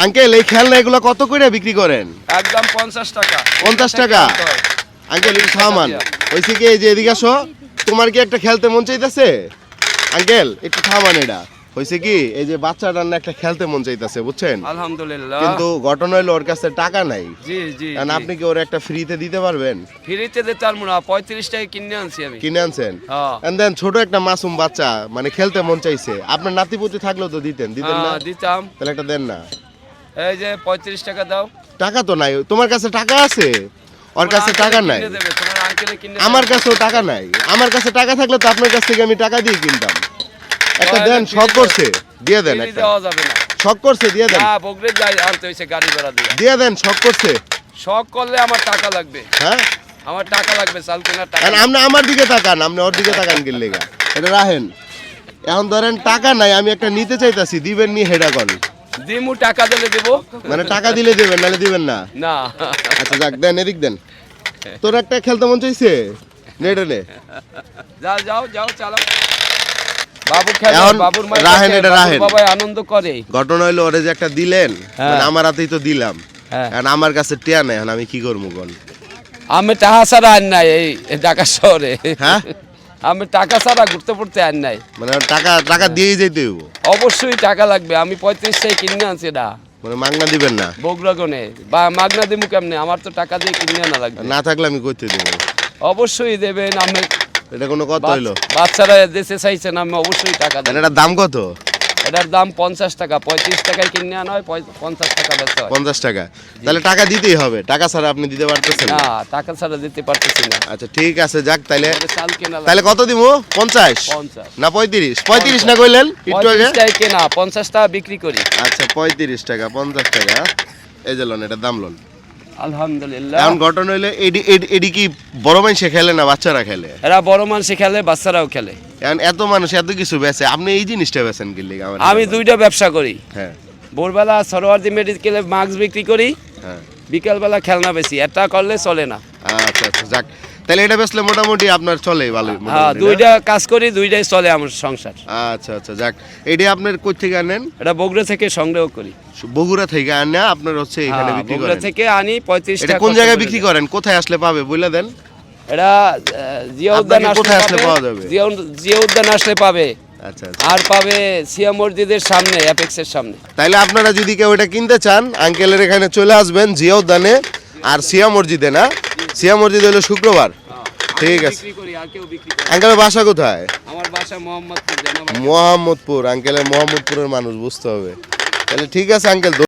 Uncle এই খেলনা এগুলো কত করে বিক্রি করেন? একদম 50 টাকা। 50 টাকা? আঙ্কেল একটু থামান। হইছে কি এই যে এদিকে আসো, তোমার কি একটা খেলতে মন চাইতেছে? আঙ্কেল একটু থামান। এটা হইছে কি এই যে বাচ্চাটার না একটা খেলতে মন চাইতেছে, বুঝছেন? আলহামদুলিল্লাহ। কিন্তু ঘটনা হলো ওর কাছে টাকা নাই। জি জি। কারণ আপনি কি ওর একটা ফ্রিতে দিতে পারবেন? ফ্রিতে দিতে পারবো না, 35 টাকা কিনে আনছি আমি। কিনে আনছেন? হ্যাঁ। এন্ড দেন ছোট একটা মাসুম বাচ্চা মানে খেলতে মন চাইছে, আপনার নাতিপুতি থাকলেও তো দিতেন না? দিতাম। তাহলে একটা দেন না। এই যে 35 টাকা দাও। টাকা তো নাই, তোমার কাছে টাকা আছে, ওর কাছে টাকা নাই। তোমার আঙ্কেলে কিনে আমার কাছেও টাকা নাই। আমার কাছে টাকা থাকলে তো আপনার কাছ থেকে আমি টাকা দিয়ে কিনতাম। একটা দেন, শখ করছে, দিয়ে দেন একটা। দেওয়া যাবে না। শখ করছে, দিয়ে দেন। না, বগরে যাই আনতে হইছে গাড়ি ভাড়া দিয়ে। দিয়ে দেন, শখ করছে। শখ করলে আমার টাকা লাগবে। হ্যাঁ, আমার টাকা লাগবে, চাল কেনার টাকা। কারণ আপনি আমার দিকে তাকান, আপনি ওর দিকে তাকান কি লেগা? এটা রাখেন। এখন ধরেন টাকা নাই, আমি একটা নিতে চাইতাছি, দিবেন নি হেডা কন? দিমু, টাকা দিলে দেবো। মানে টাকা দিলে দেবেন, নালে দিবেন না? না। আচ্ছা যাক, দেন, এদিক দেন। তোর একটা খেলতে মন চাইছে, নেটে নে। যাও যাও যাও, চালাও। বাবু খেলে, এখন বাবুর মায়ের রাহেন, কাছে এটা বাবুর রাহেন। বাবাই আনন্দ করে। ঘটনা হইলো ওরে যে একটা দিলেন, হ্যাঁ। মানে আমার হাতেই তো দিলাম। হ্যাঁ। এখন আমার কাছে টিয়া নাই, এখন আমি কি করবো কোন? আমি টাকা ছাড়া আন নাই এই ঢাকা শহরে। হ্যাঁ, আমি টাকা ছাড়া ঘুরতে পড়তে আন নাই। মানে টাকা টাকা দিয়েই যেতে হইব? অবশ্যই টাকা লাগবে। আমি 35 টাকা কিনে আনছি এটা। মানে মাগনা দিবেন না? বগুড়া গনে বা মাগনা দিমু কেমনে? আমার তো টাকা দিয়ে কিনে আনা লাগবে। না থাকলে আমি কইতে দেবো। অবশ্যই দেবেন। আমি এটা কোনো কথা হইলো? বাচ্চারা দেশে চাইছেন, আমি অবশ্যই টাকা দেব। এটার দাম কত? এটার দাম 50 টাকা। 35 টাকায় কিনে আনা হয়, 50 টাকা বেচা হয়। 50 টাকা? তাহলে টাকা দিতেই হবে, টাকা ছাড়া আপনি দিতে পারতেছেন না, না? টাকা ছাড়া দিতে পারতেছি না। আচ্ছা ঠিক আছে, যাক তাইলে। আমাদের চাল কেনা তাহলে কত দিব? 50 50 না 35? 35 না কইলেন একটু আগে? 35 টাকায় কেনা, 50 টাকা বিক্রি করি। আচ্ছা 35 টাকা, 50 টাকা। এই যে লোন, এটা দাম লোন। আলহামদুলিল্লাহ। এখন ঘটনা হইলে এডি কি বড় মানুষে খেলে না বাচ্চারা খেলে? এরা বড় মানুষ খেলে, বাচ্চারাও খেলে। এখন এত মানুষ এত কিছু বেচে, আপনি এই জিনিসটা বেচেন কি লিগা? আমি দুইটা ব্যবসা করি। হ্যাঁ ভোরবেলা সরোয়ার্দী মেডিকেলে মাস্ক বিক্রি করি, হ্যাঁ। বিকালবেলা খেলনা বেশি। এটা করলে চলে না। আচ্ছা আচ্ছা, যাক তাহলে এটা বেচলে মোটামুটি আপনার চলে ভালো? হ্যাঁ, দুইটা কাজ করি, দুইটাই চলে আমার সংসার। আচ্ছা আচ্ছা, যাক। এটা আপনার কই থেকে আনেন? এটা বগুড়া থেকে সংগ্রহ করি। বগুড়া থেকে আনে আপনার হচ্ছে এখানে হ্যাঁ, বিক্রি বগুড়া করেন? থেকে আনি 35 এটা টাকা। কোন জায়গায় বিক্রি করেন? কোথায় আসলে পাবে বইলা দেন? এটা জিয়া উদ্যান আপনাকে কোথায় আসলে পাওয়া যাবে? জিয়া উদ্যান আসলে পাবে। আচ্ছা আচ্ছা, আর পাবে সিয়া মসজিদের সামনে, অ্যাপেক্সের সামনে। তাইলে আপনারা যদি কেউ এটা কিনতে চান, আঙ্কেলের এখানে চলে আসবেন জিয়া উদ্যানে আর সিয়া মসজিদে। না, সিয়া মসজিদ হলো শুক্রবার। ঠিক আছে। বিক্রি করি, আর কেউ বিক্রি করে। আঙ্কেলের বাসা কোথায়? আমার বাসা মোহাম্মদপুর। মোহাম্মদপুর। আঙ্কেলের মোহাম্মদপুরের মানুষ, বুঝতে হবে। তাহলে ঠিক আছে আঙ্কেল।